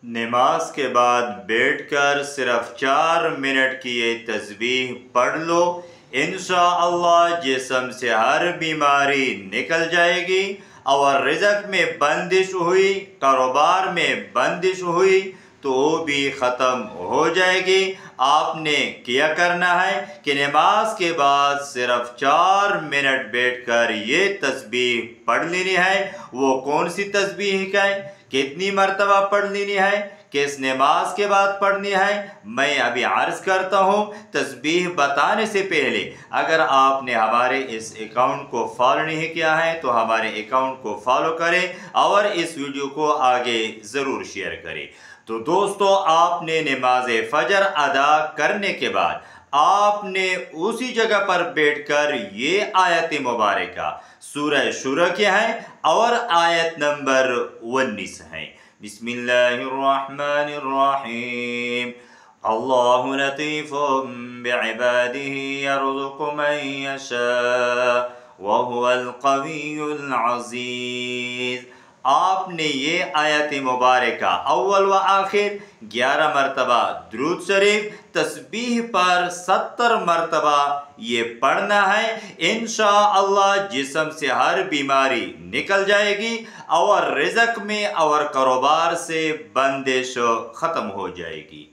نماز کے بعد بیٹھ کر صرف 4 منٹ کی یہ تسبیح پڑھ لو، انشاءاللہ جسم سے ہر بیماری نکل جائے گی، اور رزق میں بندش ہوئی، کاروبار میں بندش ہوئی تو وہ بھی ختم ہو جائے گی۔ آپ نے کیا کرنا ہے کہ نماز کے بعد صرف 4 منٹ بیٹھ کر یہ تسبیح پڑھ لینی ہے۔ وہ کون سی تسبیح ہے، کتنی مرتبہ پڑھ لینی ہے، کس نماز کے بعد پڑھنی ہے، میں ابھی عرض کرتا ہوں۔ تسبیح بتانے سے پہلے اگر آپ نے ہمارے اس اکاؤنٹ کو فالو نہیں کیا ہے تو ہمارے اکاؤنٹ کو فالو کریں اور اس ویڈیو کو آگے ضرور شیئر کریں۔ تو دوستو، آپ نے نماز فجر ادا کرنے کے بعد آپ نے اسی جگہ پر بیٹھ کر یہ آیت مبارکہ سورہ شورى کی ہے اور آیت نمبر 19 ہے۔ بسم اللہ الرحمن الرحیم، اللہ لطیف بعبادہ یرزق من یشاء وہو القوی العزیز۔ آپ نے یہ آیت مبارکہ اول و آخر 11 مرتبہ درود شریف تسبیح پر 70 مرتبہ یہ پڑھنا ہے، انشاءاللہ جسم سے ہر بیماری نکل جائے گی اور رزق میں اور کاروبار سے بندش ختم ہو جائے گی۔